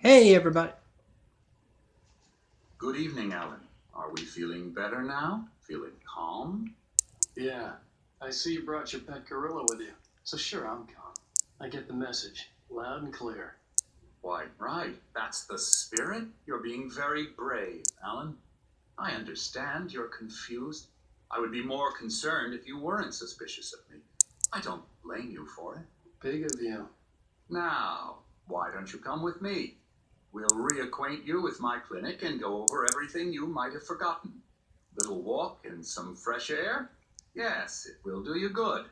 Hey, everybody. Good evening, Alan. Are we feeling better now? Feeling calm? Yeah, I see you brought your pet gorilla with you. So sure, I'm calm. I get the message, loud and clear. Why, right. That's the spirit. You're being very brave, Alan. I understand you're confused. I would be more concerned if you weren't suspicious of me. I don't blame you for it. Big of you. Now, why don't you come with me? We'll reacquaint you with my clinic and go over everything you might have forgotten. Little walk and some fresh air? Yes, it will do you good.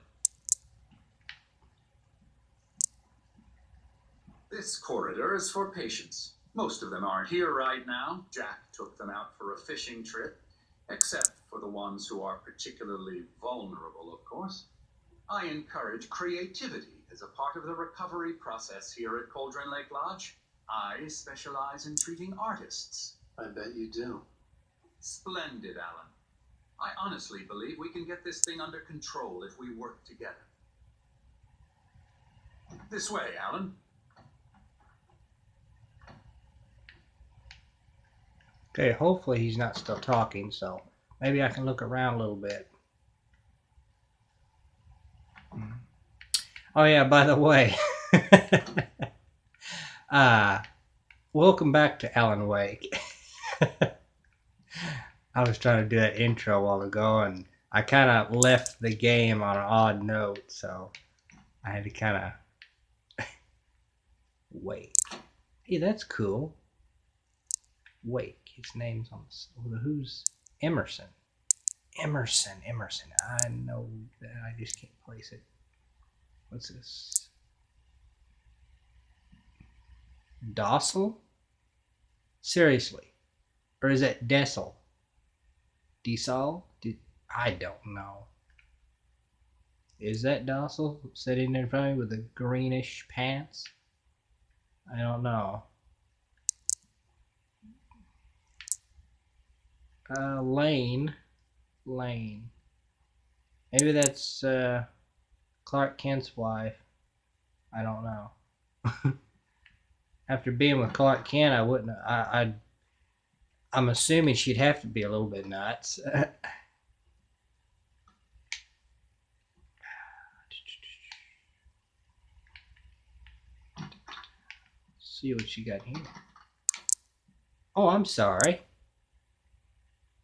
This corridor is for patients. Most of them aren't here right now. Jack took them out for a fishing trip, except for the ones who are particularly vulnerable, of course. I encourage creativity as a part of the recovery process here at Cauldron Lake Lodge. I specialize in treating artists. I bet you do. Splendid, Alan. I honestly believe we can get this thing under control if we work together. This way, Alan. Okay, hopefully he's not still talking, so maybe I can look around a little bit. Oh yeah, by the way, uh, welcome back to Alan Wake. I was trying to do that intro a while ago, and I kind of left the game on an odd note, so I had to kind of wait. Hey, that's cool. Wake. His name's on the who's Emerson. Emerson. I know that. I just can't place it. What's this? Docile? Seriously. Or is that Decil? Decil? I don't know. Is that Docile sitting in front of me with the greenish pants? I don't know. Lane. Maybe that's Clark Kent's wife. I don't know. After being with Clark Kent, I wouldn't. I'm assuming she'd have to be a little bit nuts. See what you got here. Oh, I'm sorry.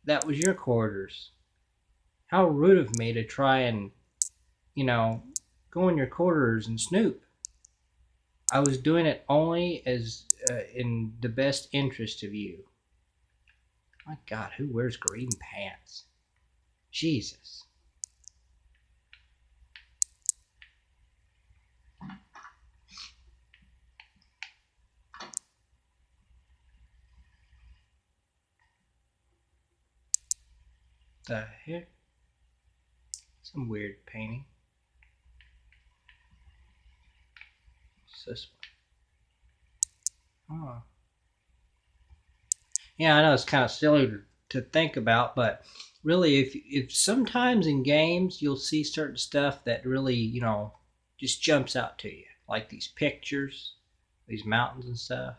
That was your quarters. How rude of me to try and, go in your quarters and snoop. I was doing it only as in the best interest of you. My God, who wears green pants? Jesus. The heck? Some weird painting. What's this one? Oh. Yeah, I know it's kind of silly to think about, but really, if sometimes in games you'll see certain stuff that really, just jumps out to you, like these pictures, these mountains and stuff,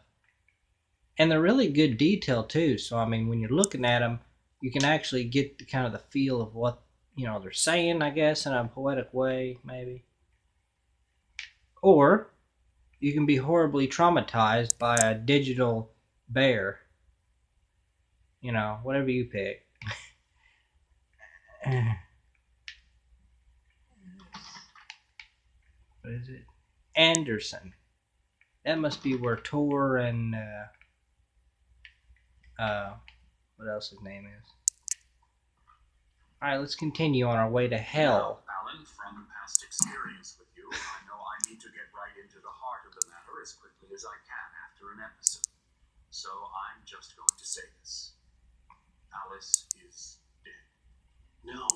and they're really good detail too. So I mean, when you're looking at them, you can actually get the kind of the feel of what they're saying, I guess, in a poetic way, maybe. Or you can be horribly traumatized by a digital bear. Whatever you pick. What is it? Anderson. That must be where Tor and what else his name is. All right, let's continue on our way to hell. Now, Alan, from past experience with you, I know I need to get right into the heart of the matter as quickly as I can after an episode. So I'm just going to say this. Alice is dead. No.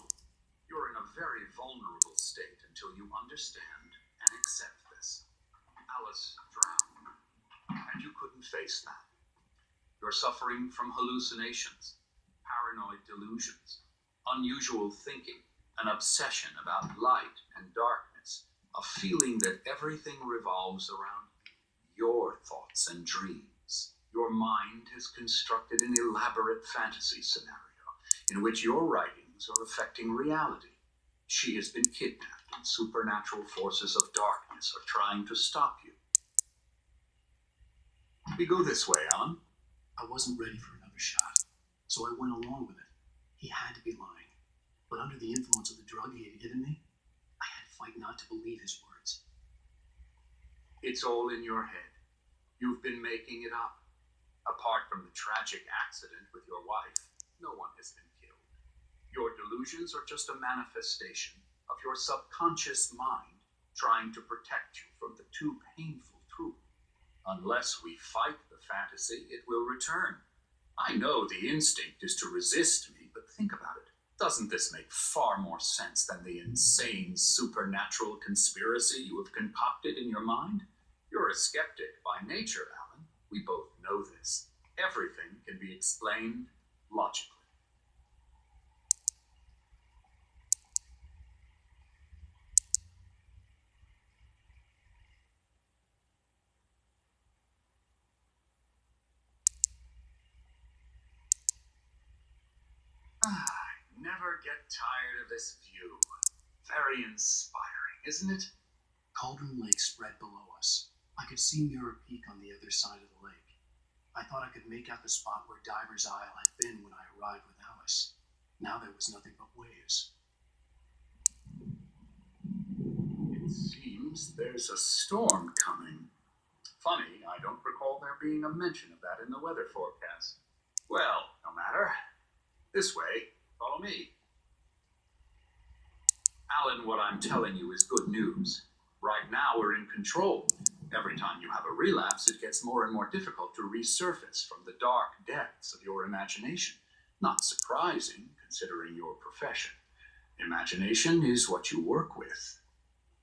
You're in a very vulnerable state until you understand and accept this. Alice drowned, and you couldn't face that. You're suffering from hallucinations, paranoid delusions, unusual thinking, an obsession about light and darkness, a feeling that everything revolves around your thoughts and dreams. Your mind has constructed an elaborate fantasy scenario in which your writings are affecting reality. She has been kidnapped, and supernatural forces of darkness are trying to stop you. We go this way, Alan. I wasn't ready for another shot, so I went along with it. He had to be lying. But under the influence of the drug he had given me, I had to fight not to believe his words. It's all in your head. You've been making it up. Apart from the tragic accident with your wife, no one has been killed. Your delusions are just a manifestation of your subconscious mind trying to protect you from the too painful truth. Unless we fight the fantasy, it will return. I know the instinct is to resist me, but think about it. Doesn't this make far more sense than the insane supernatural conspiracy you have concocted in your mind? You're a skeptic by nature, Alan. We both know this. Everything can be explained logically. I never get tired of this view. Very inspiring, isn't it? Cauldron Lake spread below us. I could see Mirror Peak on the other side of the lake. I thought I could make out the spot where Diver's Isle had been when I arrived with Alice. Now there was nothing but waves. It seems there's a storm coming. Funny, I don't recall there being a mention of that in the weather forecast. Well, no matter. This way, follow me. Alan, what I'm telling you is good news. Right now, we're in control. Every time you have a relapse, it gets more and more difficult to resurface from the dark depths of your imagination. Not surprising, considering your profession. Imagination is what you work with.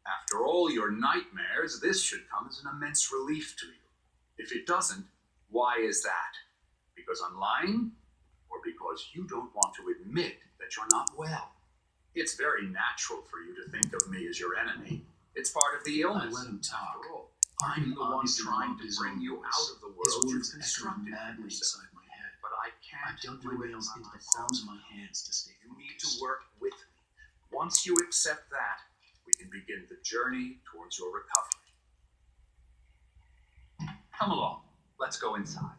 After all your nightmares, this should come as an immense relief to you. If it doesn't, why is that? Because I'm lying? Or because you don't want to admit that you're not well? It's very natural for you to think of me as your enemy. It's part of the illness. I let him talk. After all, I'm the one trying to bring you out of the His world words you've echoed constructed madly yourself. inside my head. But I I can't dug do my it nails by into the myself. palms of my hands to stay You need focused. to work with me. Once you accept that, we can begin the journey towards your recovery. Come along. Let's go inside.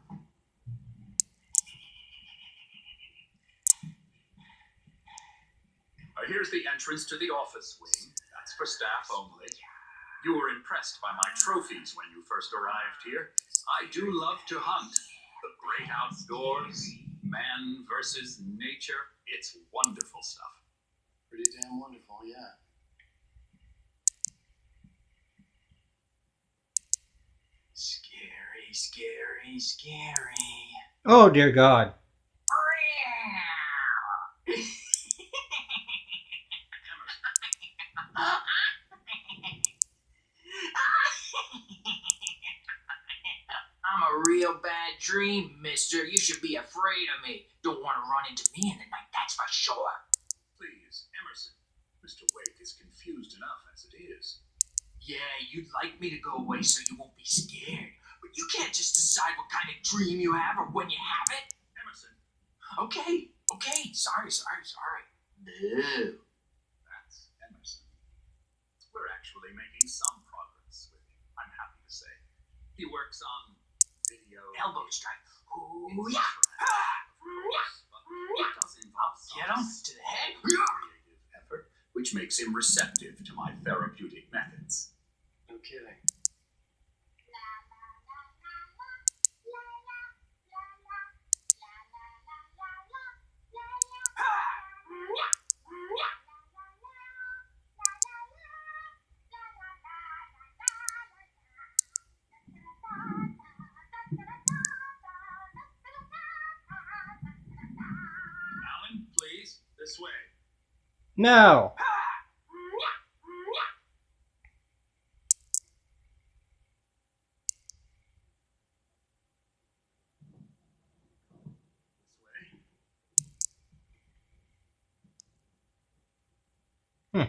Here's the entrance to the office wing. That's for staff only. You were impressed by my trophies when you first arrived here. I do love to hunt. The great outdoors, man versus nature. It's wonderful stuff. Pretty damn wonderful, yeah. Scary, scary, scary. Oh, dear God. I'm a real bad dream, mister. You should be afraid of me. Don't want to run into me in the night, that's for sure. Please, Emerson. Mr. Wake is confused enough as it is. Yeah, you'd like me to go away so you won't be scared. But you can't just decide what kind of dream you have or when you have it. Emerson, Okay. Sorry. No. that's Emerson. We're actually making some progress with him, I'm happy to say. He works on video. Elbow strike. Ooh, It's yeah. but it does involve Get him some to the head. creative effort, which makes him receptive to my therapeutic methods. No kidding. Alan, please, this way. No. This way.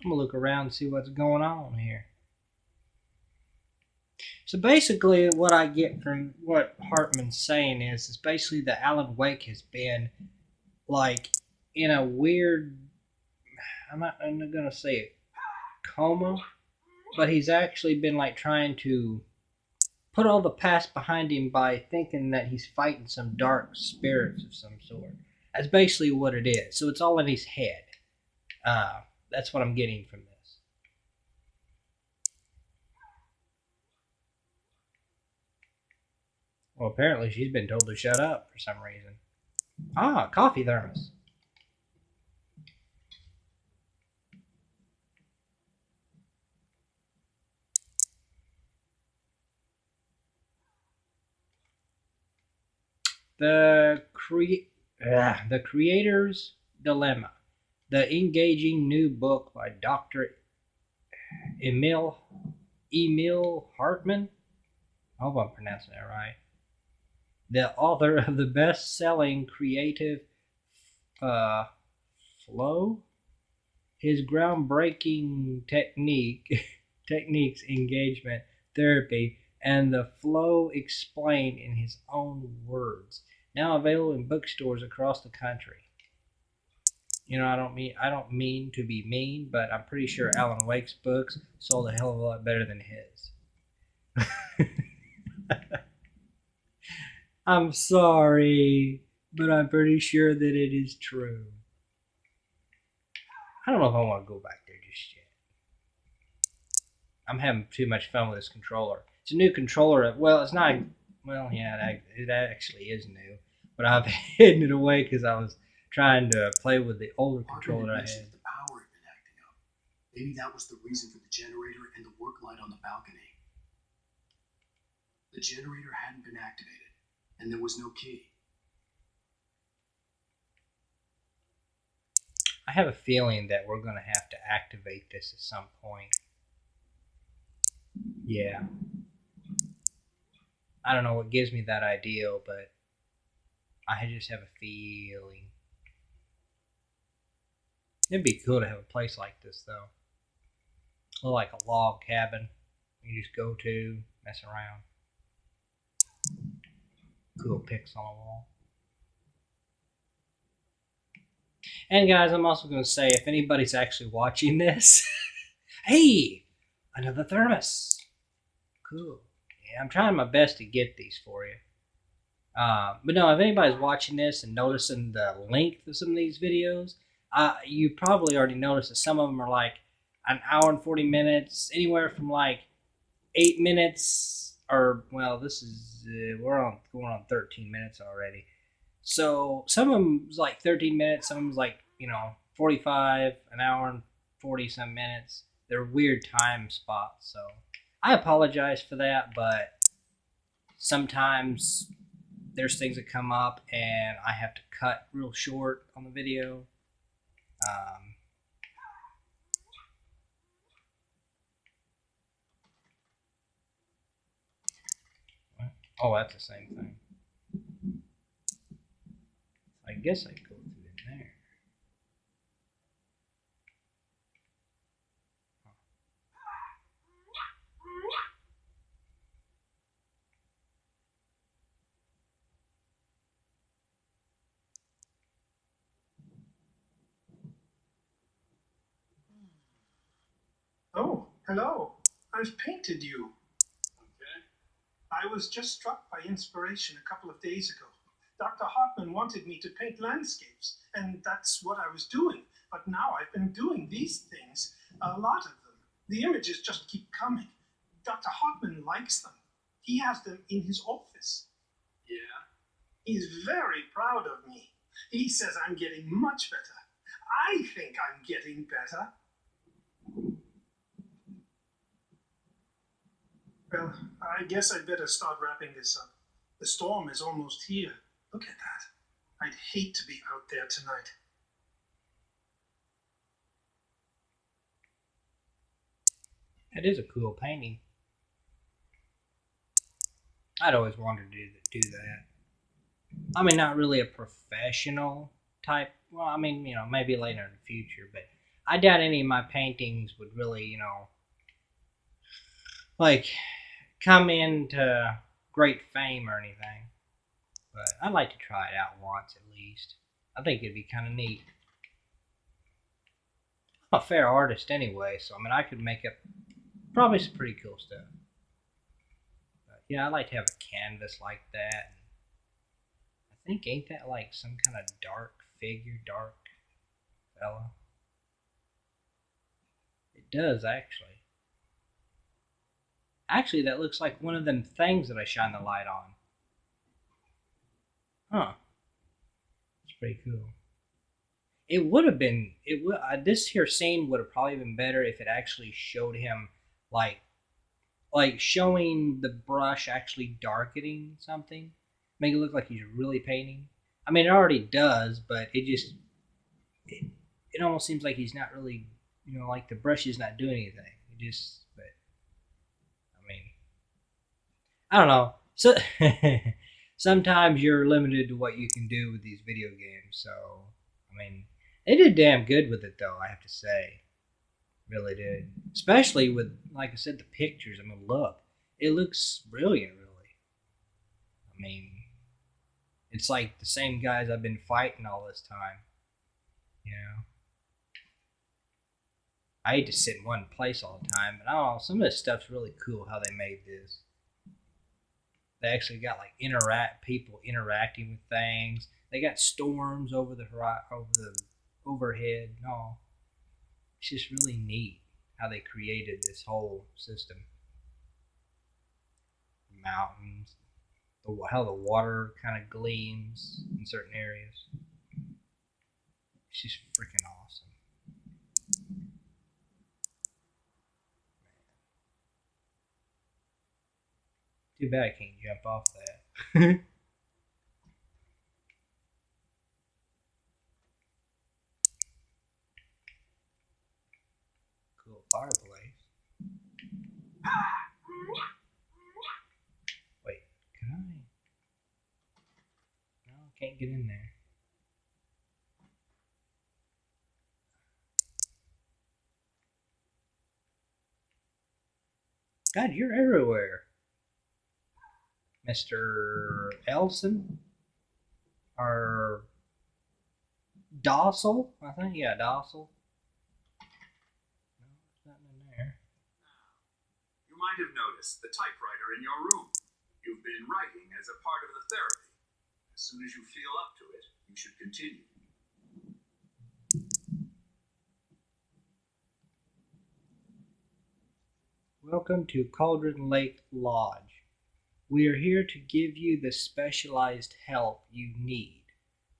I'm gonna look around and see what's going on here. So basically, what I get from what Hartman's saying is basically that Alan Wake has been like in a weird. I'm not gonna say it coma, but he's actually been like trying to put all the past behind him by thinking that he's fighting some dark spirits of some sort. That's basically what it is. So it's all in his head. That's what I'm getting from this. Well, apparently she's been told to shut up for some reason. Ah, coffee thermos. The Creator's Dilemma, the engaging new book by Dr. Emil Hartman. I hope I'm pronouncing that right. The author of the best-selling creative uh, flow. His groundbreaking techniques, engagement therapy, and the flow explained in his own words. Now available in bookstores across the country. You know, I don't mean to be mean, but I'm pretty sure Alan Wake's books sold a hell of a lot better than his. I'm sorry, but I'm pretty sure that it is true. I don't know if I want to go back there just yet. I'm having too much fun with this controller. It's a new controller. Well, it's not. Well, yeah, it actually is new. But I've hidden it away because I was trying to play with the older controller I had. The power had been acting up. Maybe that was the reason for the generator and the work light on the balcony. The generator hadn't been activated, and there was no key. I have a feeling that we're going to have to activate this at some point. Yeah. I don't know what gives me that idea, but I just have a feeling. It'd be cool to have a place like this, though. Look like a log cabin. You just go to, mess around. Cool pics on the wall. And guys, I'm also going to say, if anybody's actually watching this, hey, another thermos. Cool. Yeah, I'm trying my best to get these for you. But no, if anybody's watching this and noticing the length of some of these videos, you probably already noticed that some of them are like an hour and 40 minutes, anywhere from like 8 minutes, or, well, this is, we're going on 13 minutes already. So some of them was like 13 minutes, some of them was like, 45, an hour and 40 some minutes. They're weird time spots, so I apologize for that, but sometimes there's things that come up and I have to cut real short on the video. Oh, that's the same thing. I guess I could go through in there. Oh, hello. I've painted you. Okay. I was just struck by inspiration a couple of days ago. Dr. Hartman wanted me to paint landscapes, and that's what I was doing. But now I've been doing these things, a lot of them. The images just keep coming. Dr. Hartman likes them. He has them in his office. Yeah? He's very proud of me. He says I'm getting much better. I think I'm getting better. Well, I guess I'd better start wrapping this up. The storm is almost here. Look at that. I'd hate to be out there tonight. That is a cool painting. I'd always wanted to do that. I mean, not really a professional type. Well, I mean, maybe later in the future, but I doubt any of my paintings would really, like, come into great fame or anything, but I'd like to try it out once at least. I think it'd be kind of neat. I'm a fair artist anyway, so I mean I could make up probably some pretty cool stuff. But, yeah, I'd like to have a canvas like that. I think ain't that like some kind of dark figure, dark fella? It does actually. Actually, that looks like one of them things that I shine the light on. Huh. It's pretty cool. It would have been. It would. This here scene would have probably been better if it actually showed him like showing the brush actually darkening something, make it look like he's really painting. I mean, it already does, but it almost seems like he's not really, like the brush is not doing anything. It just, but I mean, I don't know. So sometimes you're limited to what you can do with these video games. So I mean, they did damn good with it though. I have to say, really did. Especially with, like I said, the pictures. I mean, look, it looks brilliant. Really, I mean, it's like the same guys I've been fighting all this time. You know, I hate to sit in one place all the time, but I don't know. Some of this stuff's really cool. How they made this. They actually got like people interacting with things. They got storms over the overhead and all. It's just really neat how they created this whole system. Mountains, how the water kind of gleams in certain areas. It's just freaking awesome. Too bad I can't jump off that. Cool fireplace. Wait, can I? No, I can't get in there. God, you're everywhere. Mr. Elson? Or Docile? I think, yeah, Docile. No, there's nothing in there. You might have noticed the typewriter in your room. You've been writing as a part of the therapy. As soon as you feel up to it, you should continue. Welcome to Cauldron Lake Lodge. We are here to give you the specialized help you need.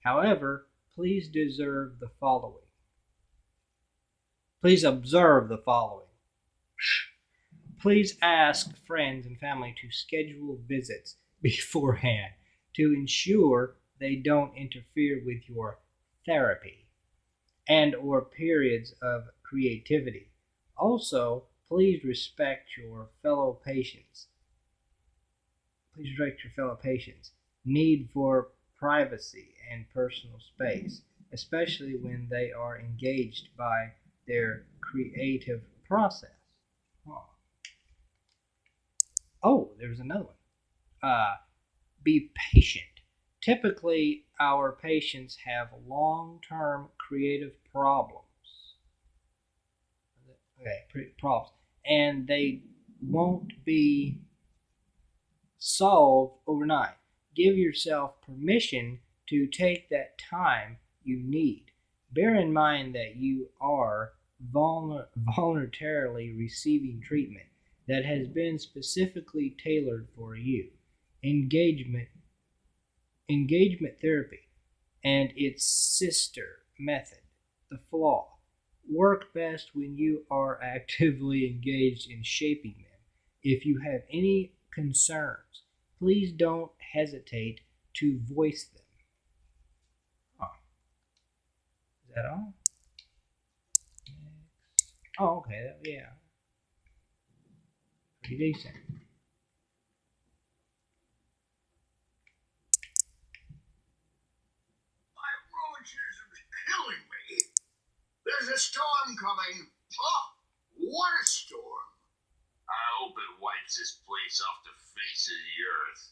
However, please observe the following. Please ask friends and family to schedule visits beforehand to ensure they don't interfere with your therapy and or periods of creativity. Also, please respect your fellow patients. Need for privacy and personal space, especially when they are engaged by their creative process. Oh, there's another one. Be patient. Typically, our patients have long-term creative problems. Problems, and they won't be solved overnight. Give yourself permission to take that time you need. Bear in mind that you are voluntarily receiving treatment that has been specifically tailored for you. Engagement therapy and its sister method, the flaw, work best when you are actively engaged in shaping them. If you have any concerns, please don't hesitate to voice them. Is that all? Oh, okay, yeah. Pretty decent. My rheumatism's killing me. There's a storm coming. Oh, what a storm. I hope it wipes wipes this place off the face of the earth.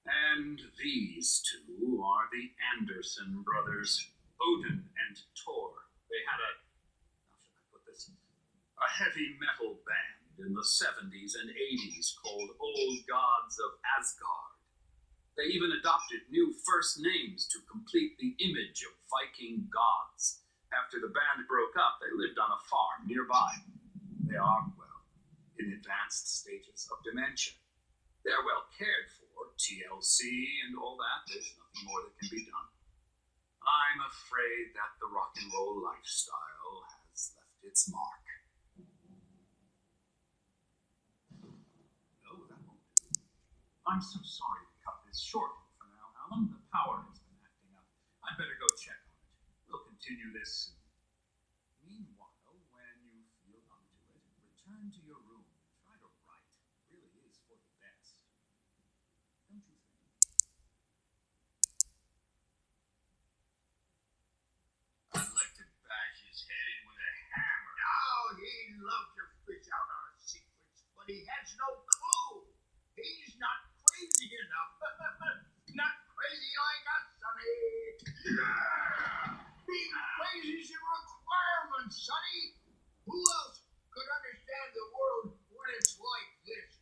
And these two are the Anderson brothers, Odin and Thor. They had how should I put this? A heavy metal band in the 70s and 80s called Old Gods of Asgard. They even adopted new first names to complete the image of Viking gods. After the band broke up, they lived on a farm nearby. They are, well, in advanced stages of dementia. They're well cared for, TLC and all that. There's nothing more that can be done. I'm afraid that the rock and roll lifestyle has left its mark. No, that won't do. I'm so sorry to cut this short for now, Alan. The power has been acting up. I'd better go check on it. We'll continue this soon. Meanwhile, when you feel up to it, return to your room and try to write. It really is for the best. Don't you think? I'd like to bash his head in with a hammer. Oh, he'd love to fish out our secrets, but he has no clue. He's not crazy enough. Not crazy like us, Sonny. Yeah. Being crazy's a requirement, Sonny. Who else could understand the world when it's like this?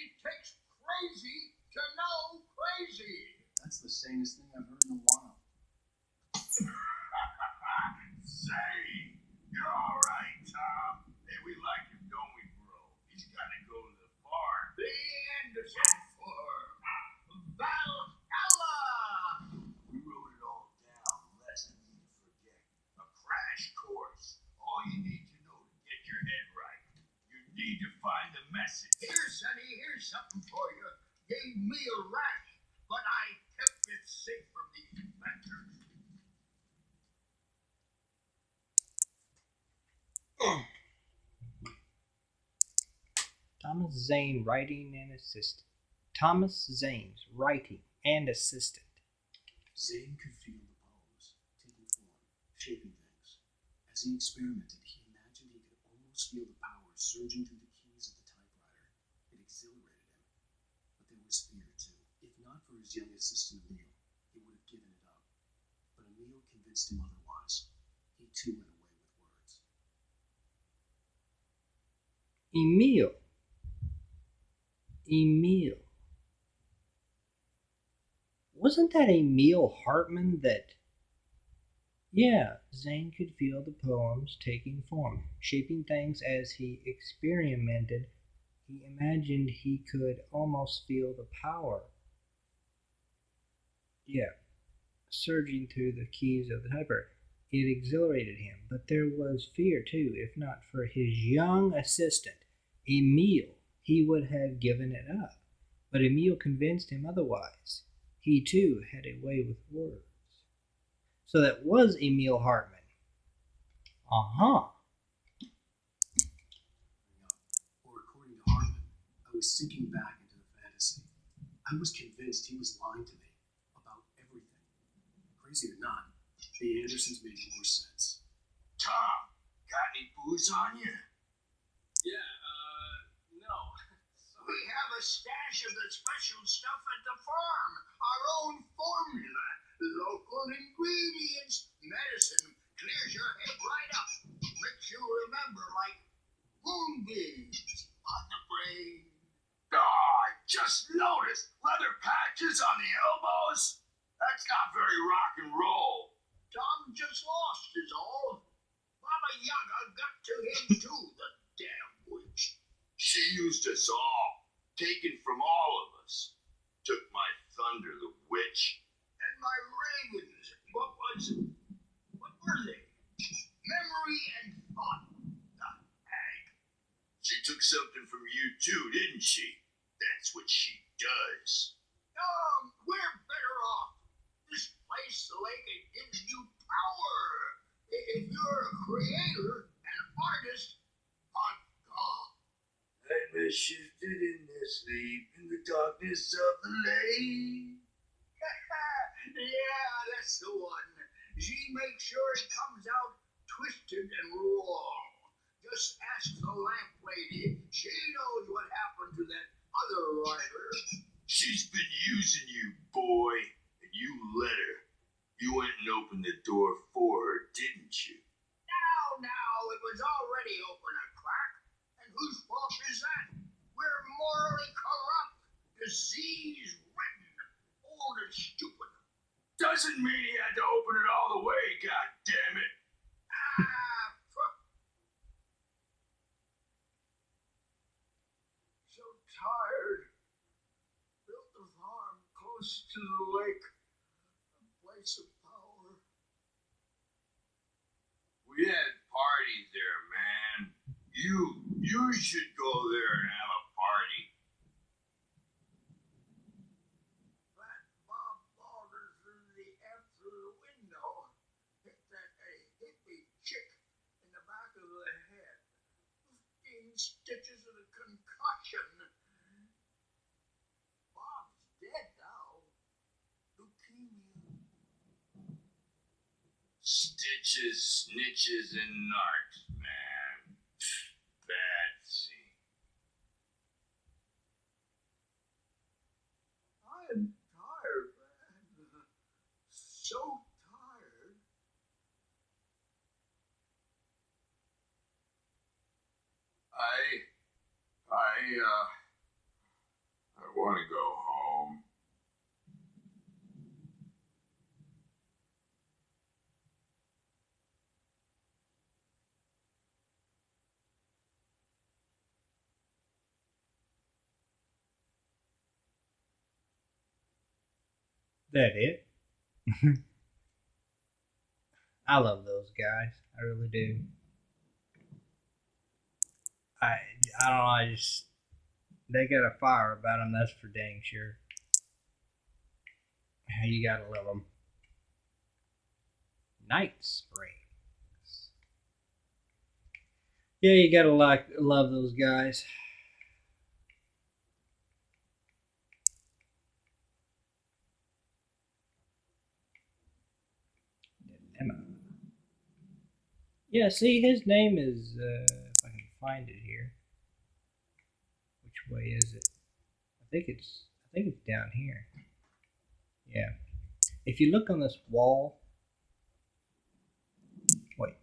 It takes crazy to know crazy. That's the sanest thing I've heard in a while. Say, you're all right, Tom. Hey, we like him, don't we, bro? He's got to go to the farm. The Anderson Farm. Valhalla. We wrote it all down. Lesson you forget. A crash course. All you need to know to get your head right. You need to find the message. Here, Sonny, here's something for you. Gave me a rash, but I kept it safe from the infectors. Thomas Zane, writing and assistant. Thomas Zane's writing and assistant. Zane could feel the poems taking form, shaping things. As he experimented, he imagined he could almost feel the power surging through the keys of the typewriter. It exhilarated him. But there was fear, too. If not for his young assistant Emil, he would have given it up. But Emil convinced him otherwise. He too went away with words. Emil. Wasn't that Emil Hartman that... Yeah, Zane could feel the poems taking form, shaping things as he experimented. He imagined he could almost feel the power. Yeah, surging through the keys of the typewriter. It exhilarated him, but there was fear too. If not for his young assistant, Emil, he would have given it up. But Emil convinced him otherwise. He too had a way with words. So that was Emil Hartman. Uh-huh. Or according to Hartman, I was sinking back into the fantasy. I was convinced he was lying to me about everything. Crazy or not, the Andersons made more sense. Tom, got any booze on you? Yeah, no. We have a stash of the special stuff at the farm. Our own formula. Local ingredients. Medicine clears your head right up. Makes you remember like moonbeams on the brain. Oh, I just noticed. Leather patches on the elbows? That's not very rock and roll. Tom just lost is all. Baba Yaga got to him too, the damn witch. She used us all. Taken from all of us. Took my thunder, the witch. And my ravens. What were they? Memory and thought. The hag. She took something from you too, didn't she? That's what she does. We're better off. This place, the lake, it gives you power. If you're a creator, an artist, by God. I'm shifted in their sleep in the darkness of the lake. Yeah, that's the one. She makes sure it comes out twisted and wrong. Just ask the lamp lady. She knows what happened to that other rider. She's been using you, boy, and you let her. You went and opened the door for her, didn't you? Now, it was already open a crack. And whose fault is that? We're morally corrupt, disease-ridden, old and stupid. Doesn't mean he had to open it all the way, goddammit. So tired. Built the farm close to the lake. A place of power. We had parties there, man. You should go there and have a party. That Bob Balders threw the F through the window. Hit that hippie chick in the back of the head. 15 stitches and a concussion. Bob's dead now. Leukemia. Stitches, snitches, and narcs, man. Bad scene. I'm tired, man. So tired. I want to go home. That it? I love those guys. I really do. I I don't know. I just they got a fire about them. That's for dang sure. You gotta love them. Night Springs. Yeah, you gotta love those guys. Dilemma. Yeah, see, his name is. If I can find it here. Which way is it? I think it's down here. Yeah. If you look on this wall. Wait.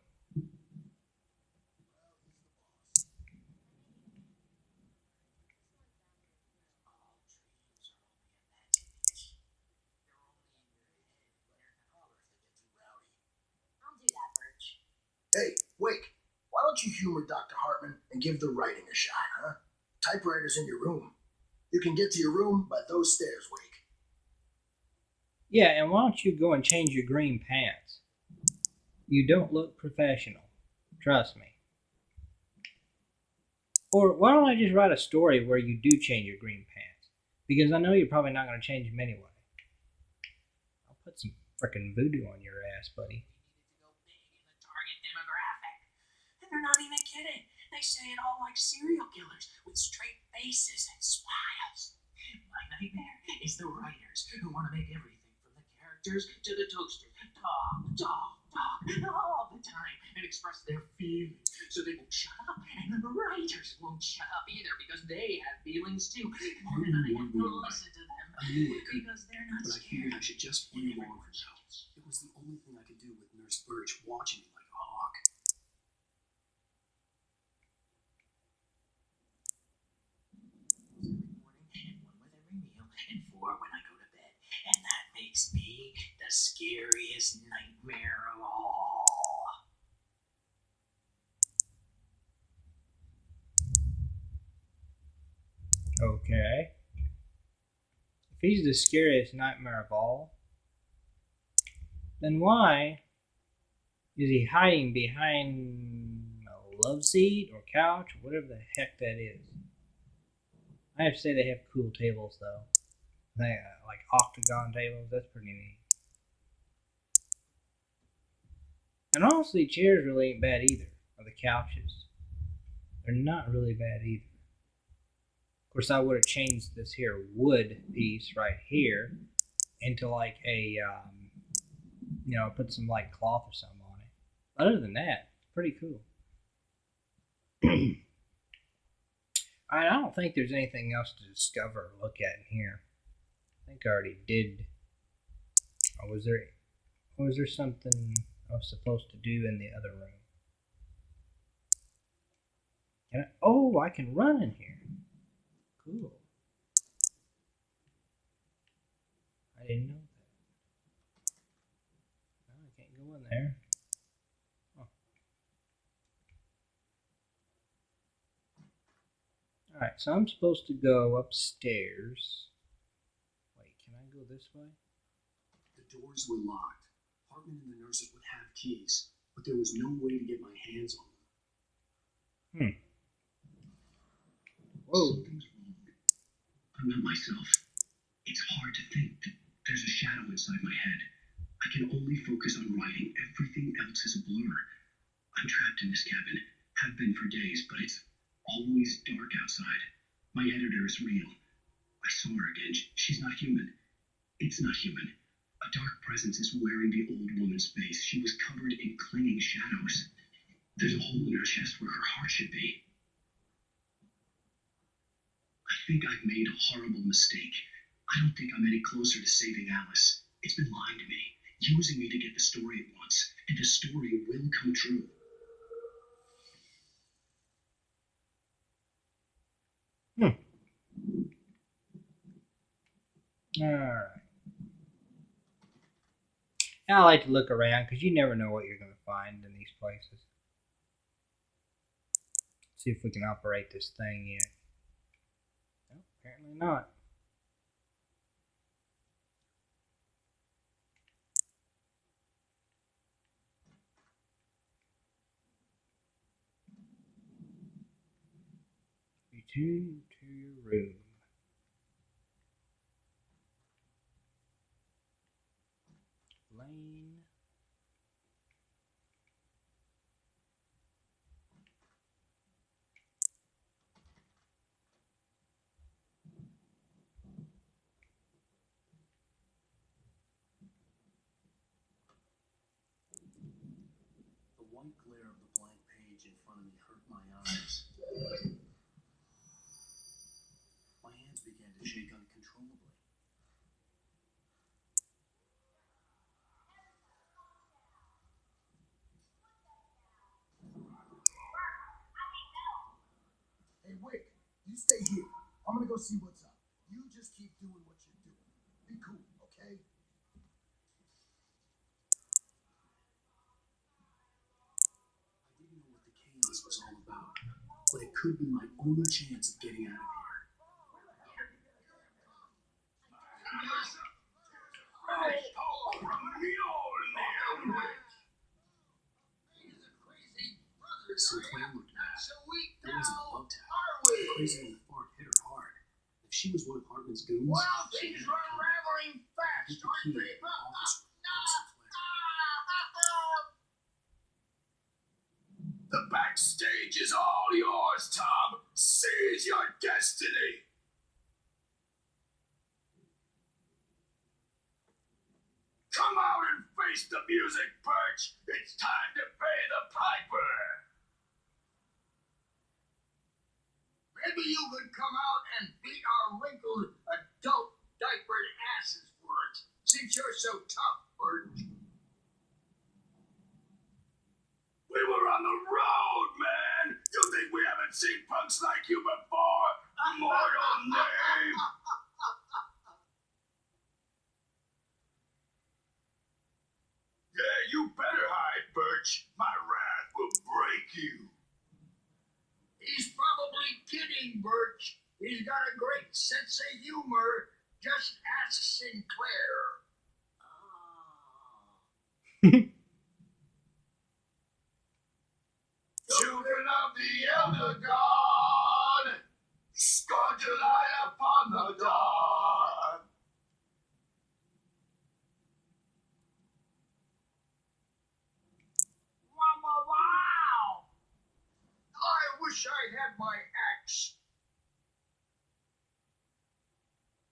Hey, Wake, why don't you humor Dr. Hartman and give the writing a shot, huh? Typewriter's in your room. You can get to your room by those stairs, Wake. Yeah, and why don't you go and change your green pants? You don't look professional. Trust me. Or why don't I just write a story where you do change your green pants? Because I know you're probably not going to change them anyway. I'll put some frickin' voodoo on your ass, buddy. And they're not even kidding. They say it all like serial killers with straight faces and smiles. My nightmare is the writers who want to make everything from the characters to the toaster talk all the time and express their feelings so they won't shut up, and the writers won't shut up either because they have feelings too. And then I have to listen to them because they're not But I scared. figured I should just play along for now. It was the only thing I could do with Nurse Birch watching me like a hawk. Every morning, and one with every meal, and 4 when I go to bed. And that makes me the scariest nightmare of all. Okay. If he's the scariest nightmare of all, then why is he hiding behind a love seat or couch or whatever the heck that is? I have to say they have cool tables though. They like octagon tables. That's pretty neat. And honestly, chairs really ain't bad either. Or the couches, they're not really bad either. Of course, I would have changed this here wood piece right here into like a, put some like cloth or something on it. Other than that, pretty cool. I don't think there's anything else to discover or look at in here. I think I already did. Or was there something I was supposed to do in the other room? Oh, I can run in here. Cool. I didn't know that. No, I can't go in there. Oh. Alright, so I'm supposed to go upstairs. Wait, can I go this way? The doors were locked. Hartman and the nurses would have keys, but there was no way to get my hands on them. Whoa. Something's wrong. I'm not myself. It's hard to think that there's a shadow inside my head. I can only focus on writing. Everything else is a blur. I'm trapped in this cabin. Have been for days, but it's always dark outside. My editor is real. I saw her again. She's not human. It's not human. A dark presence is wearing the old woman's face. She was covered in clinging shadows. There's a hole in her chest where her heart should be. I think I've made a horrible mistake. I don't think I'm any closer to saving Alice. It's been lying to me, using me to get the story it wants, and the story will come true. Alright. I like to look around because you never know what you're going to find in these places. See if we can operate this thing yet. No, apparently not. Return to your room. Lane. The white glare of the blank page in front of me hurt my eyes. My hands began to shake uncontrollably. Hey, Wick, you stay here. I'm gonna go see what's up. You just keep doing what you're doing. Be cool, okay? I didn't know what the chaos was all about, but it could be my only chance of getting out of here. Sinclair looked mad. There wasn't a love tap. The crazy little fart hit her hard. If she was one of Hartman's goons, Well, she things had are it covered. unraveling fast, Get the aren't key they? to the office from Sinclair. The backstage is all yours, Tom. Seize your destiny. Come out and face the music, Birch. It's time to pay the piper. Maybe you could come out and beat our wrinkled, adult, diapered asses for it, since you're so tough, Bert. We were on the road, man. You think we haven't seen punks like you before? Mortal name. Yeah, you better hide, Birch. My wrath will break you. He's probably kidding, Birch. He's got a great sense of humor. Just ask Sinclair. Children of the Elder God, scorn to light upon the dawn. Wow! I wish I had my axe.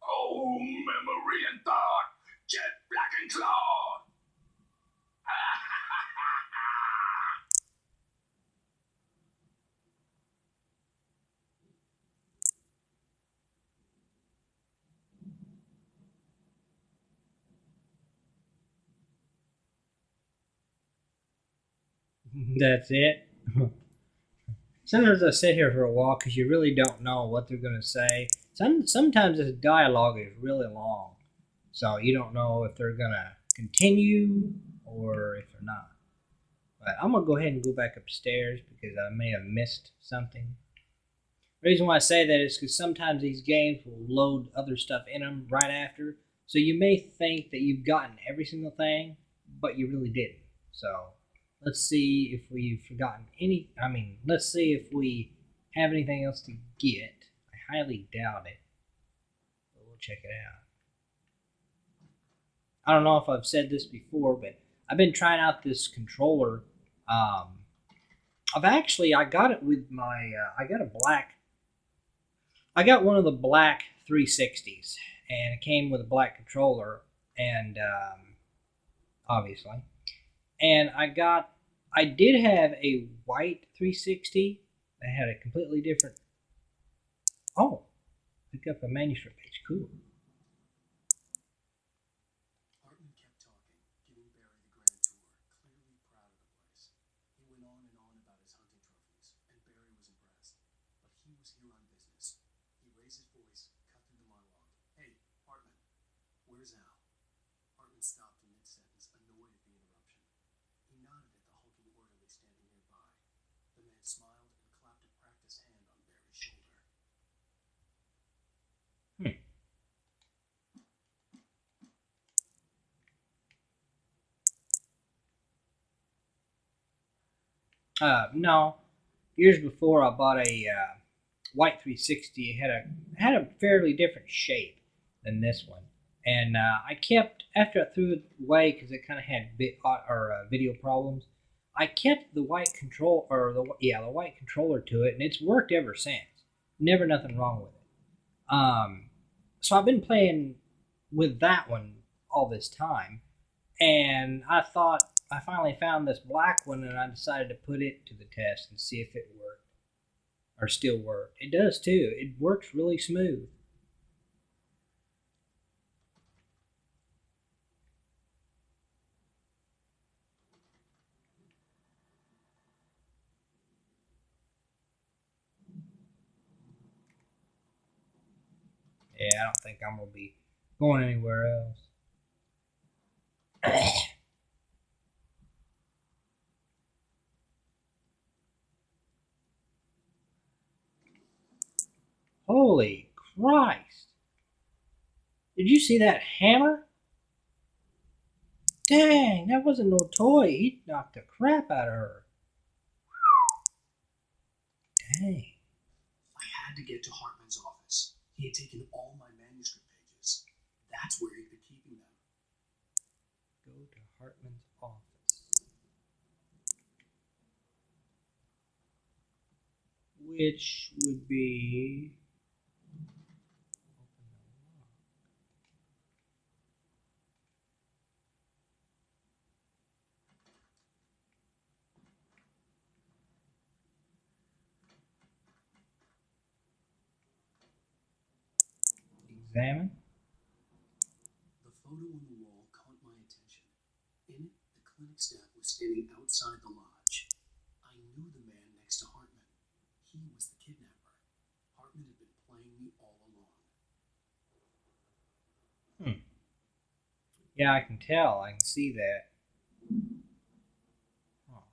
Oh, memory and thought, jet black and claw. That's it. Sometimes I sit here for a while because you really don't know what they're going to say. Sometimes this dialogue is really long, so you don't know if they're going to continue or if they're not. But I'm going to go ahead and go back upstairs because I may have missed something. The reason why I say that is because sometimes these games will load other stuff in them right after. So you may think that you've gotten every single thing, but you really didn't. So let's see if we've forgotten any. Let's see if we have anything else to get. I highly doubt it, but we'll check it out. I don't know if I've said this before, but I've been trying out this controller. I got it with my. I got a black. I got one of the black 360s, and it came with a black controller, and obviously, and I did have a white 360 that had a completely different. Oh, pick up a manuscript page. Cool. Hartman kept talking, giving Barry the grand tour, clearly proud of the place. He went on and on about his hunting trophies, and Barry was impressed. But he was here on business. He raised his voice, cut through the monologue. Hey, Hartman, where's Al? Hartman stopped in mid-sentence, annoyed at the interruption. He nodded at the hulking orderly standing nearby. The man smiled and clapped a practice hand on Barry's shoulder. No. Years before, I bought a white 360. It had a fairly different shape than this one, and I kept after I threw it away because it kind of had video problems. I kept the white control or the white controller to it, and it's worked ever since. Never nothing wrong with it. So I've been playing with that one all this time, and I thought I finally found this black one, and I decided to put it to the test and see if it worked or still worked. It does too. It works really smooth. Yeah, I don't think I'm gonna be going anywhere else. Holy Christ! Did you see that hammer? Dang, that wasn't no toy. He knocked the crap out of her. Dang. I had to get to Hartman's office. He had taken all my manuscript pages. That's where he'd been keeping them. Go to Hartman's office. Which would be. Examine. The photo on the wall caught my attention. In it, the clinic staff was standing outside the lodge. I knew the man next to Hartman. He was the kidnapper. Hartman had been playing me all along. Yeah, I can tell. I can see that. Oh.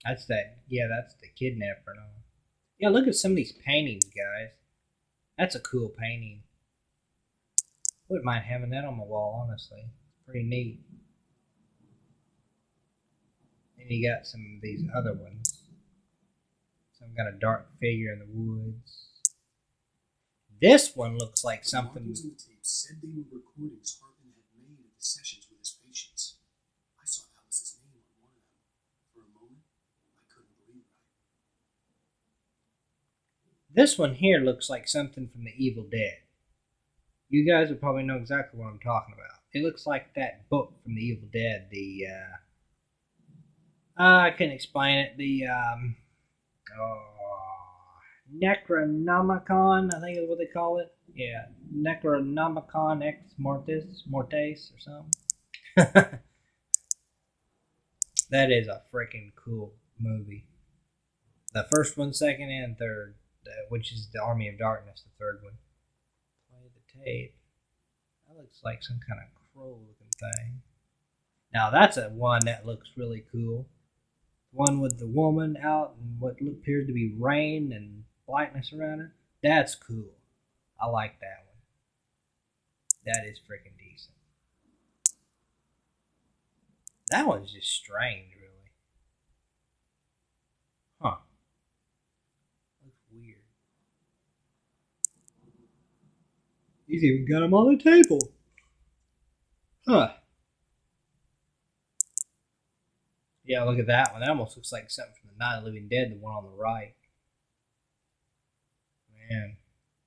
That's that. Yeah, that's the kidnapper. No. Yeah, look at some of these paintings, guys. That's a cool painting. Wouldn't mind having that on my wall, honestly. Pretty neat. And you got some of these other ones. Some kind of dark figure in the woods. This one looks like The something. markings in the tape said they were recordings Hartman had made of the sessions with his patients. I saw Alice's name on one of them. For a moment, I couldn't believe it. This one here looks like something from The Evil Dead. You guys will probably know exactly what I'm talking about. It looks like that book from The Evil Dead. I can't explain it. Necronomicon, I think is what they call it. Yeah, Necronomicon Ex Mortis or something. That is a freaking cool movie. The first one, second, and third, which is the Army of Darkness, the third one. Play the tape. That looks like some kind of crow-looking thing. Now that's a one that looks really cool. One with the woman out and what appears to be rain and blackness around her. That's cool. I like that one. That is freaking decent. That one's just strange, really. Huh. Looks weird. He's even got them on the table. Huh. Yeah, look at that one. That almost looks like something from the Night of the Living Dead, the one on the right. Man,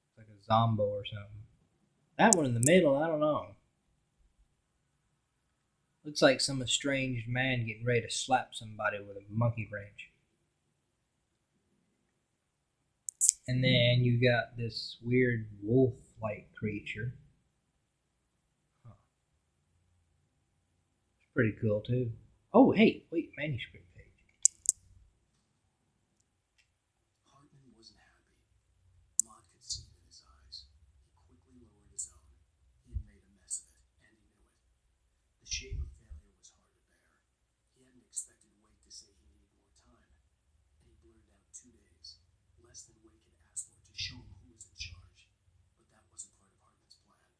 it's like a Zombo or something. That one in the middle, I don't know. Looks like some estranged man getting ready to slap somebody with a monkey wrench. And then you got this weird wolf-like creature. Huh. It's pretty cool, too. Oh, hey, wait, manuscript page. Hartman wasn't happy. Maud could see it in his eyes. He quickly lowered his own. He had made a mess of it, and he knew it. The shame of failure was hard to bear. He hadn't expected Wake to say he needed more time, and he blurted out 2 days, less than Wake had asked for, to show him who was in charge. But that wasn't part of Hartman's plan.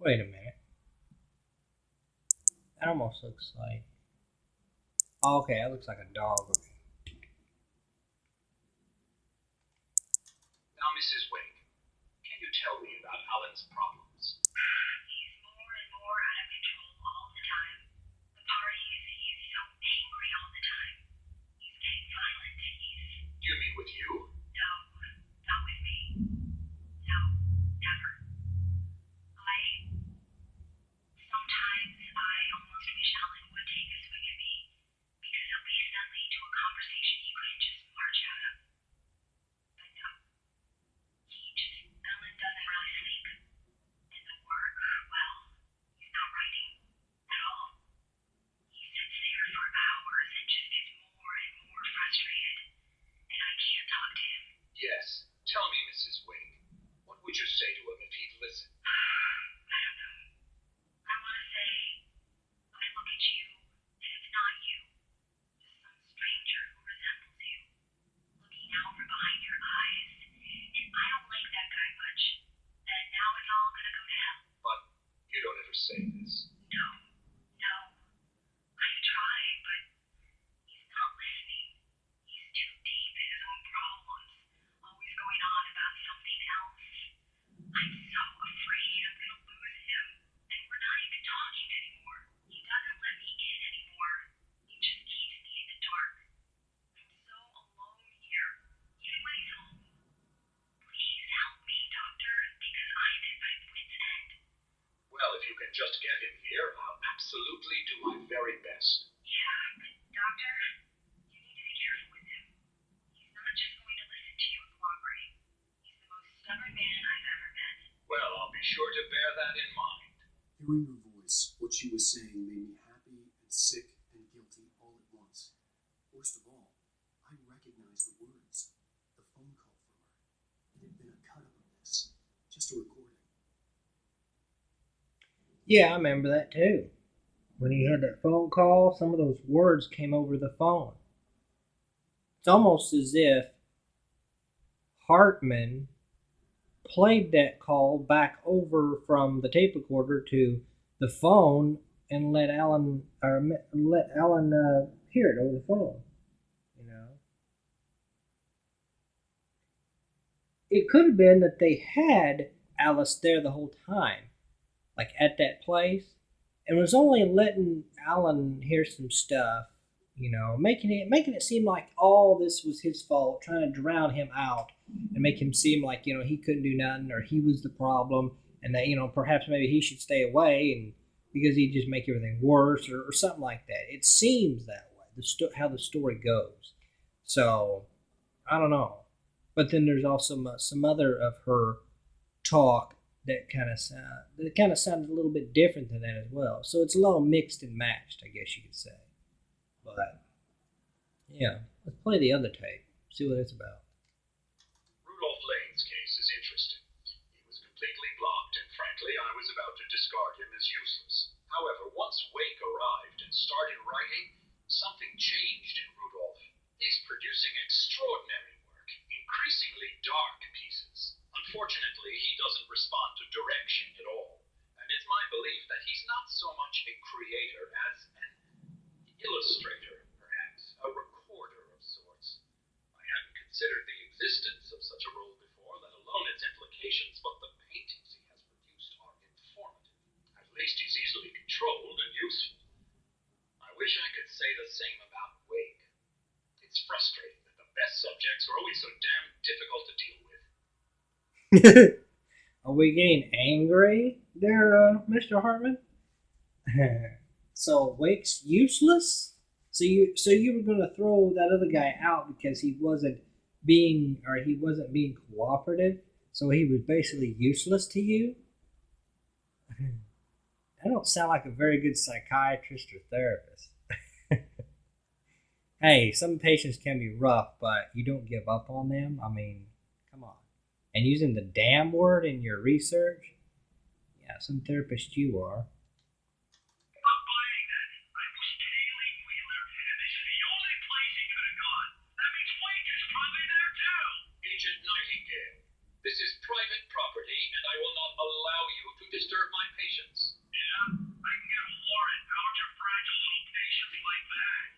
Wait a minute. That almost looks like... Oh, okay, that looks like a dog. Now, Mrs. Wake, can you tell me about Alan's problems? He's more and more out of control all the time. The parties, he's so angry all the time. He's getting violent. Do you mean with you? No, not with me. No, never. Sometimes I almost wish Alan would take a swing at me, because at least that lead to a conversation he couldn't just march out of. But no. Alan doesn't really sleep. And the work, well, he's not writing at all. He sits there for hours and just gets more and more frustrated. And I can't talk to him. Yes. Tell me, Mrs. Wake, what would you say to him if he'd listen? I don't know. I want to say, I look at you, and it's not you. Just some stranger who resembles you. Looking out from behind your eyes. And I don't like that guy much. And now it's all gonna go to hell. But you don't ever say this. No. I've tried, but he's not listening. He's too deep in his own problems. Always going on about something else. I'm so afraid I'm gonna lose him. And we're not even talking anymore. He doesn't let me in anymore. He just keeps me in the dark. I'm so alone here, even when he's home. Please help me, doctor, because I'm at my wit's end. Well, if you can just get him here, I'll absolutely do my very best. Yeah, but doctor, you need to be careful with him. He's not just going to listen to you and cooperate. He's the most stubborn man I've ever met. Well, I'll be sure to bear that in mind. Hearing her voice, what she was saying made me happy and sick and guilty all at once. Worst of all, I recognized the words. The phone call from her. It had been a cut-up of this. Just a recording. Yeah, I remember that too. When he had that phone call, some of those words came over the phone. It's almost as if Hartman played that call back over from the tape recorder to the phone and let Alan hear it over the phone. You know, it could have been that they had Alice there the whole time, like at that place, and was only letting Alan hear some stuff You know, making it seem like all this was his fault, trying to drown him out and make him seem like he couldn't do nothing or he was the problem, and that perhaps maybe he should stay away and because he'd just make everything worse or something like that. It seems that way. How the story goes. So I don't know, but then there's also some other of her talk that kind of sounded a little bit different than that as well. So it's a little mixed and matched, I guess you could say. But yeah, let's play the other tape. See what it's about. Rudolph Lane's case is interesting. He was completely blocked, and frankly, I was about to discard him as useless. However, once Wake arrived and started writing, something changed in Rudolph. He's producing extraordinary work, increasingly dark pieces. Unfortunately, he doesn't respond to direction at all, and it's my belief that he's not so much a creator as an illustrator, perhaps, a recorder of sorts. I hadn't considered the existence of such a role before, let alone its implications, but the paintings he has produced are informative. At least he's easily controlled and useful. I wish I could say the same about Wake. It's frustrating that the best subjects are always so damn difficult to deal with. Are we getting angry there, Mr. Hartman? So Wake's useless. So you were gonna throw that other guy out because he wasn't being cooperative. So he was basically useless to you. I don't sound like a very good psychiatrist or therapist. Hey, some patients can be rough, but you don't give up on them. I mean, come on. And using the damn word in your research? Yeah, some therapist you are. I'm buying that. I was tailing Wheeler, and this is the only place he could have gone. That means Wake is probably there too. Agent Nightingale, this is private property, and I will not allow you to disturb my patients. Yeah? I can get a warrant. How about your fragile little patients like that?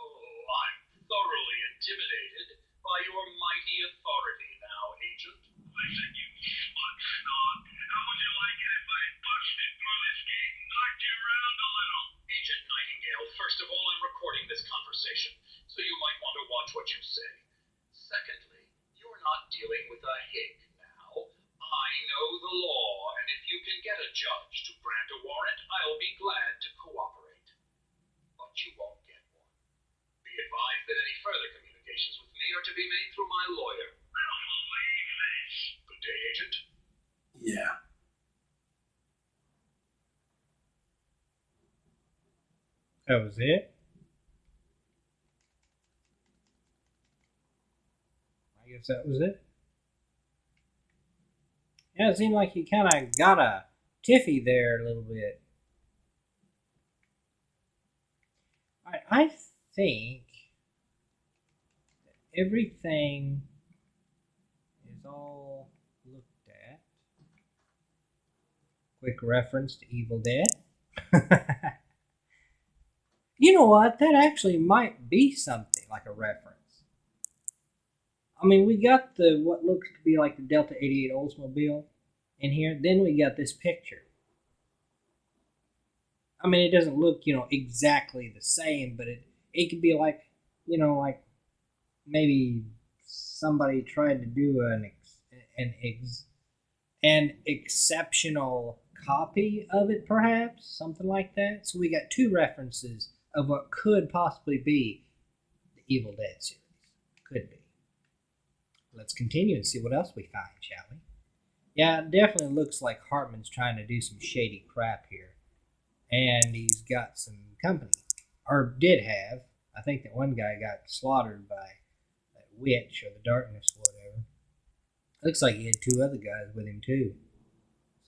Oh, I'm thoroughly intimidated by your mighty authority now, Agent. Listen, you smug snob. How would you like it if I busted through this gate and knocked you around a little? Agent Nightingale, first of all, I'm recording this conversation, so you might want to watch what you say. Secondly, you're not dealing with a hick now. I know the law, and if you can get a judge to grant a warrant, I'll be glad to cooperate. But you won't get one. Be advised that any further communications with me are to be made through my lawyer. I don't believe this. Good day, Agent. Yeah. That was it? I guess that was it. Yeah, it seemed like he kind of got a tiffy there a little bit. I think that everything is all looked at. Quick reference to Evil Dead. You know what? That actually might be something like a reference. I mean, we got the what looks to be like the Delta 88 Oldsmobile in here. Then we got this picture. I mean, it doesn't look, exactly the same, but it could be like, like maybe somebody tried to do an exceptional copy of it, perhaps something like that. So we got two references of what could possibly be the Evil Dead series. Could be. Let's continue and see what else we find, shall we? Yeah, it definitely looks like Hartman's trying to do some shady crap here. And he's got some company. Or did have. I think that one guy got slaughtered by that witch or the darkness or whatever. Looks like he had two other guys with him too.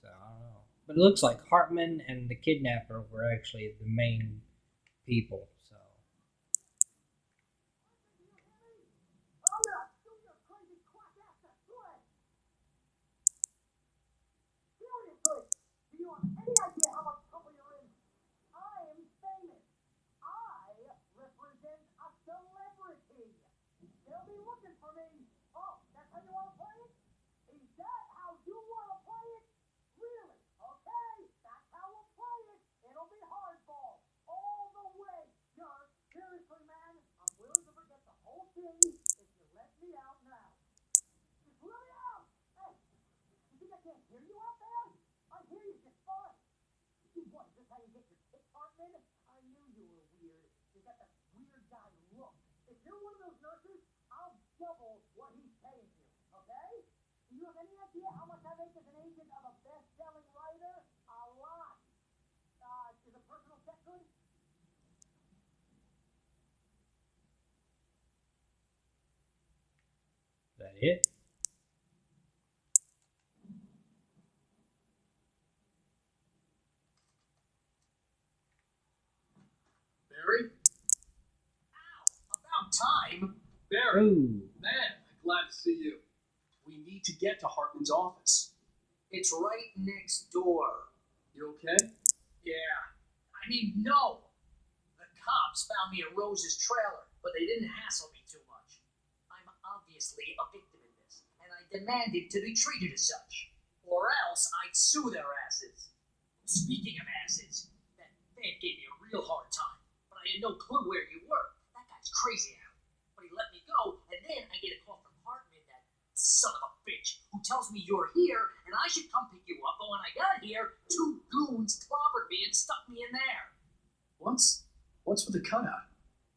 So, I don't know. But it looks like Hartman and the kidnapper were actually the main people. So. Do you have any idea how much trouble you're in? I am famous. I represent a celebrity. They'll be looking for me. Oh, that's how you want to play it? Is that how you want to play it? Really? Okay, that's how we'll play it. It'll be hardball all the way. can't hear you out there. I hear you just fine. You what? Is this how you get your kick, Hartman? I knew you were weird. You got that weird guy look. If you're one of those nurses, I'll double what he's paying you. Okay? Do you have any idea how much I make as an agent of a best-selling writer? A lot. Is a personal check good? Is that it? Barry? Ow! About time! Barry! Ooh. Man, I'm glad to see you. We need to get to Hartman's office. It's right next door. You okay? Yeah. I mean, no! The cops found me at Rose's trailer, but they didn't hassle me too much. I'm obviously a victim in this, and I demanded to be treated as such. Or else I'd sue their asses. Speaking of asses, that Fed gave me a real hard time, but I had no clue where you were. That guy's crazy out. But he let me go, and then I get a call from Hartman, that son of a bitch, who tells me you're here, and I should come pick you up, but when I got here, two goons clobbered me and stuck me in there. What's with the cutout?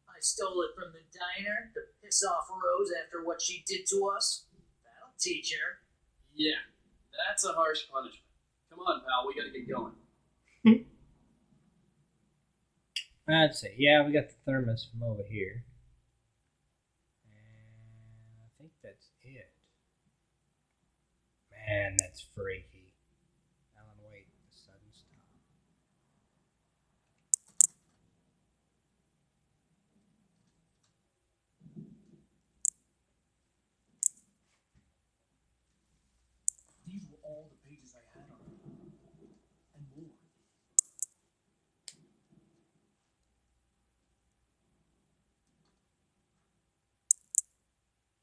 I stole it from the diner to piss off Rose after what she did to us. That'll teach her. Yeah, that's a harsh punishment. Come on, pal, we gotta get going. I'd say, yeah, we got the thermos from over here. And I think that's it. Man, that's freaky. Alan, wait, the sudden stop. These were all the pages I had on it. And more.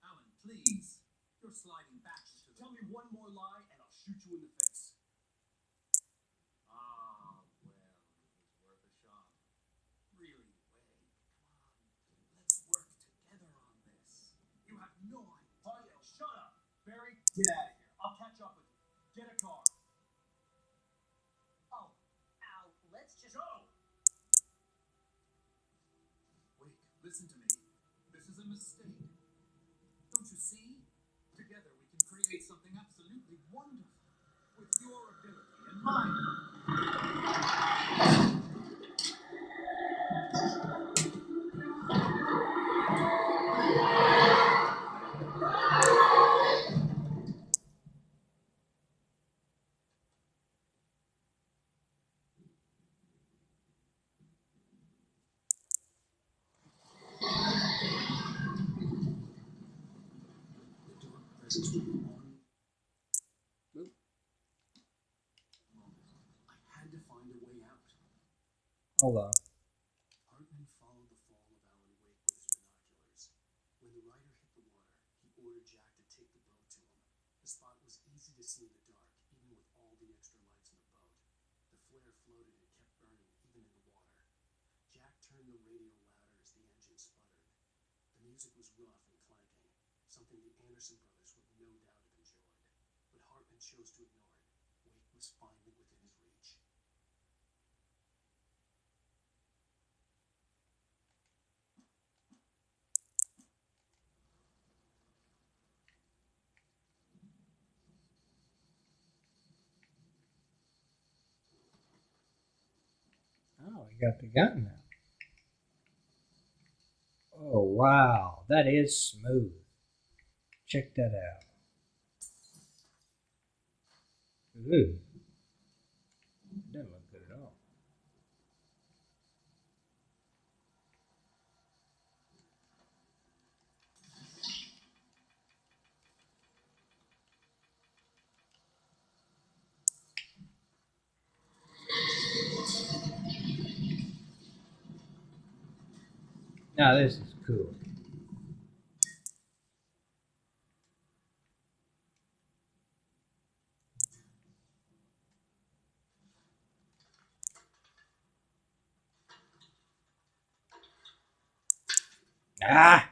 Alan, please. You're sliding back into the... Tell me one more lie and I'll shoot you in the face. Ah, well, it was worth a shot. Really, Wade, come on. Let's work together on this. You have no idea. Quiet, shut up. Barry, get out of here. I'll catch up with you. Get a car. Oh, Al, let's just... Go! Wait, listen to me. This is a mistake. Don't you see? Together we can create something absolutely wonderful. With your ability and mine. The dark presence will be on. Nope. I had to find a way out. Hold on. Hartman followed the fall of Alan Wake with his binoculars. When the rider hit the water, he ordered Jack to take the boat to him. The spot was easy to see in the dark, even with all the extra lights in the boat. The flare floated and kept burning, even in the water. Jack turned the radio louder as the engine sputtered. The music was rough and clanking, something the Anderson brothers would no doubt have enjoyed. But Hartman chose to ignore it. Wake was finally within his reach. Oh, we got the gun now. Oh, wow. That is smooth. Check that out. Ooh. Doesn't look good at all. Now this is cool. Ah!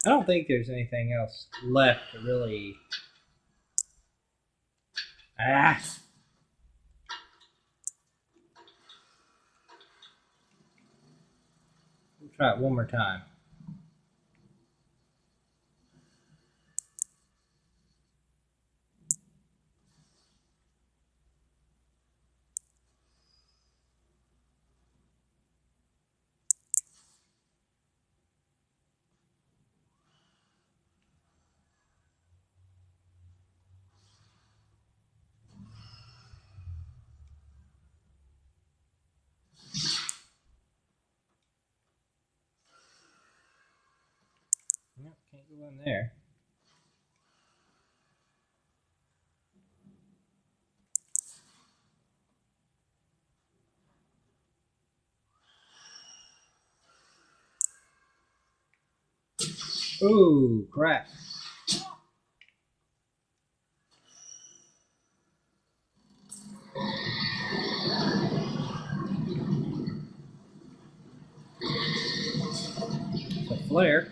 I don't think there's anything else left to really. Ah. We'll try it one more time. Nope, can't go in there. Oh, crap. It's a flare.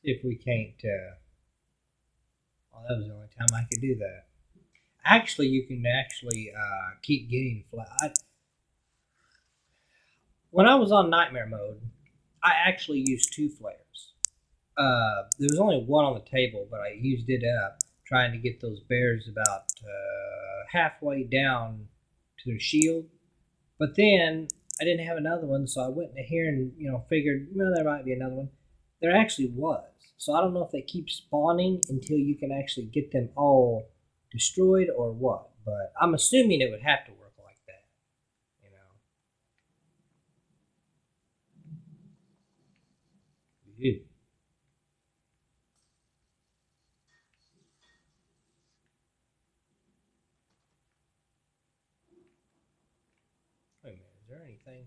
See if we can't. Well, that was the only time I could do that. Actually, you can actually keep getting flat. When I was on nightmare mode, I actually used 2 flares. There was only one on the table, but I used it up trying to get those bears about halfway down to their shield. But then I didn't have another one, so I went in here and figured, well, there might be another one. There actually was. So I don't know if they keep spawning until you can actually get them all destroyed or what. But I'm assuming it would have to work like that. Yeah. Wait a minute, is there anything?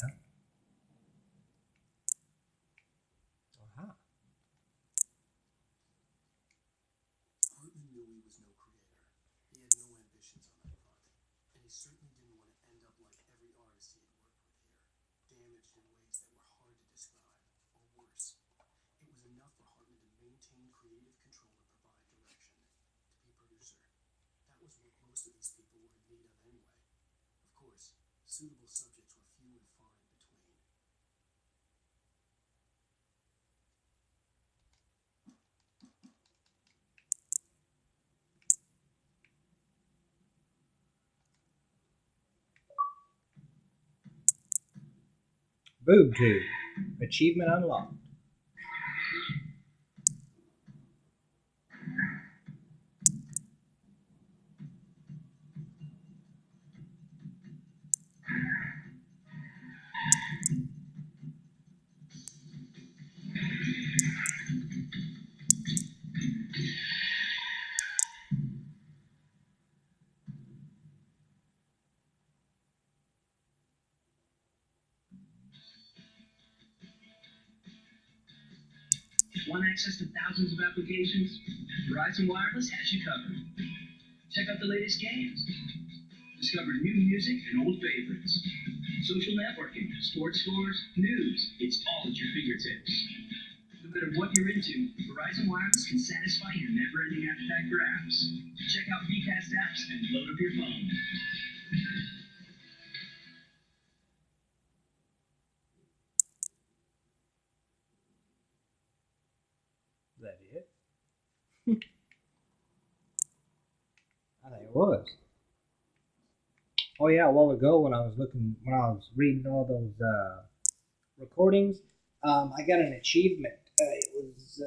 No. Aha. Hartman knew he was no creator. He had no ambitions on that front. And he certainly didn't want to end up like every artist he had worked with here, damaged in ways that were hard to describe, or worse. It was enough for Hartman to maintain creative control and provide direction, to be producer. That was what most of these people were in need of anyway. Of course, suitable subjects were few and far in between. Boob tube. Achievement unlocked. Want access to thousands of applications? Verizon Wireless has you covered. Check out the latest games. Discover new music and old favorites. Social networking, sports scores, news. It's all at your fingertips. No matter what you're into, Verizon Wireless can satisfy your never-ending appetite for apps. Check out VCast apps and load up your phone. Is that it? I think it was. Oh yeah, a while ago when I was reading all those recordings, I got an achievement. It was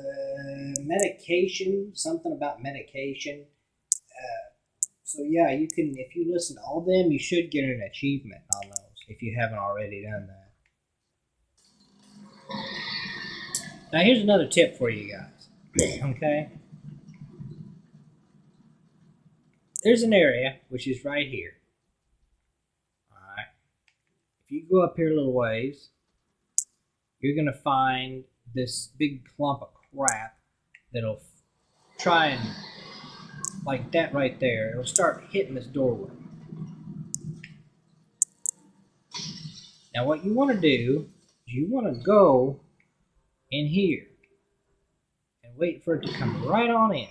medication, something about medication. So yeah, you can if you listen to all of them, you should get an achievement on those if you haven't already done that. Now here's another tip for you guys. Okay, there's an area which is right here. All right. if you go up here a little ways, you're gonna find this big clump of crap that'll try and, like that right there, it'll start hitting this doorway. Now what you want to do is you want to go in here and wait for it to come right on in.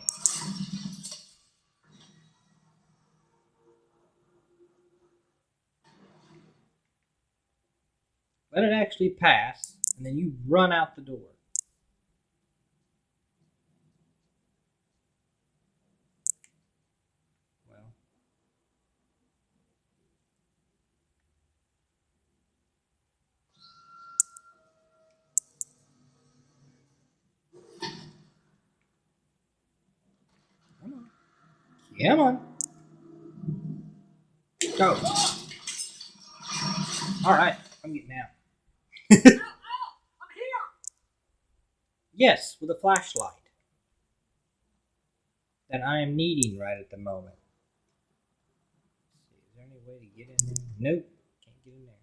Let it actually pass, and then you run out the door. Well, come on. Come on. Go. Alright, I'm getting out. Ow! I'm here! Yes, with a flashlight that I am needing right at the moment. Let's see, is there any way to get in there? Nope, can't get in there.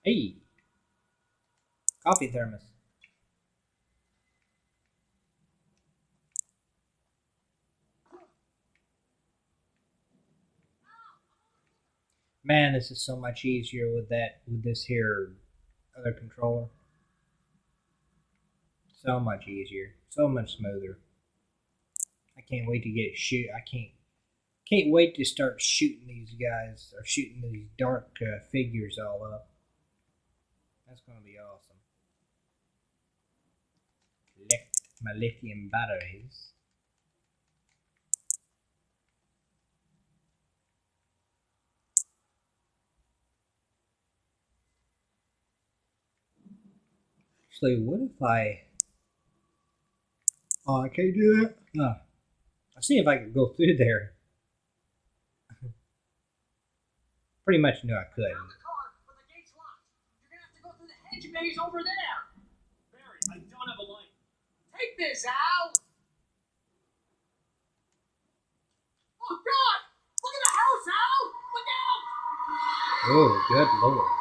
Hey, coffee thermos. Man, this is so much easier with this here other controller. So much easier, so much smoother. I can't wait to get shoot. I can't wait to start shooting these guys or shooting these dark figures all up. That's gonna be awesome. Collect my lithium batteries. Actually, what if I? Oh, I can't do that. No. I'll see if I can go through there. Pretty much knew I could. Found the car, but the gate's locked. You're gonna have to go through the hedge maze over there. Barry, I don't have a light. Take this, Al! Oh, God! Look at the house, Al! Look out! Oh, good lord.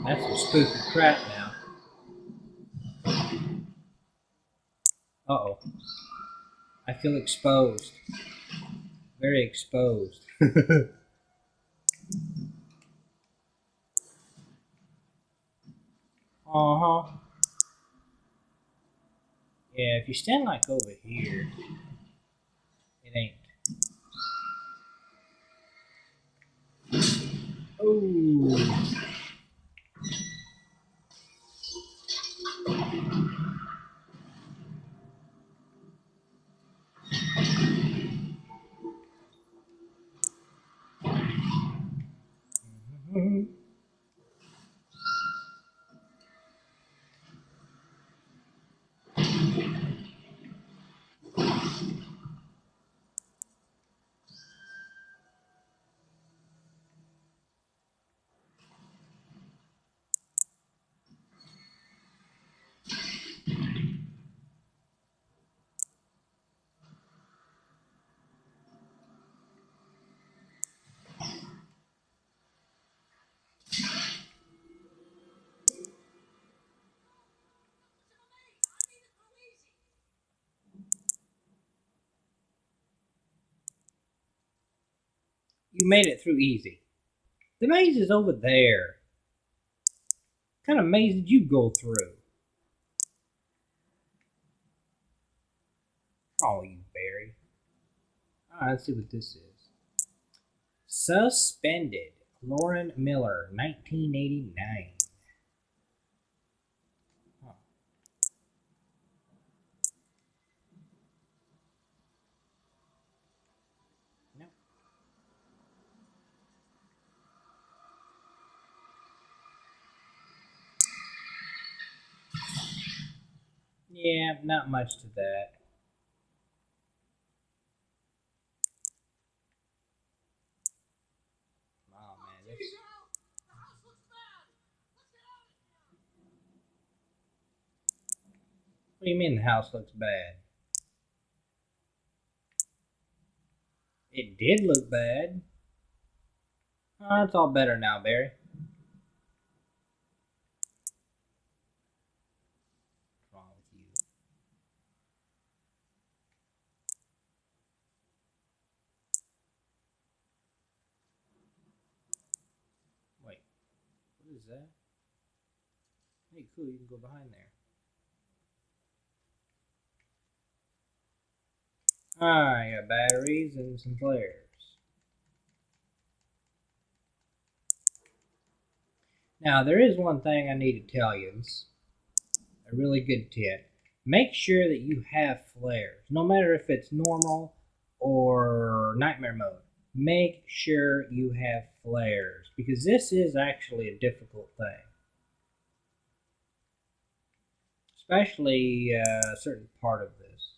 That's some spooky crap now. Uh-oh. I feel exposed. Very exposed. Uh-huh. Yeah, if you stand like over here, it ain't. Oh. Mhm. You made it through easy. The maze is over there. What kind of maze did you go through? Oh, you Barry. Alright, let's see what this is. Suspended. Lauren Miller, 1989. Huh. Nope. Yeah, not much to that. Oh man, this. Jeez, Al! The house looks bad! Let's get out of here! What do you mean the house looks bad? It did look bad. Oh, it's all better now, Barry. What's wrong with you? Wait, what is that? Hey, cool, you can go behind there. I got batteries and some flares. Now, there is one thing I need to tell you. It's a really good tip. Make sure that you have flares, no matter if it's normal or nightmare mode. Make sure you have flares, because this is actually a difficult thing. Especially a certain part of this.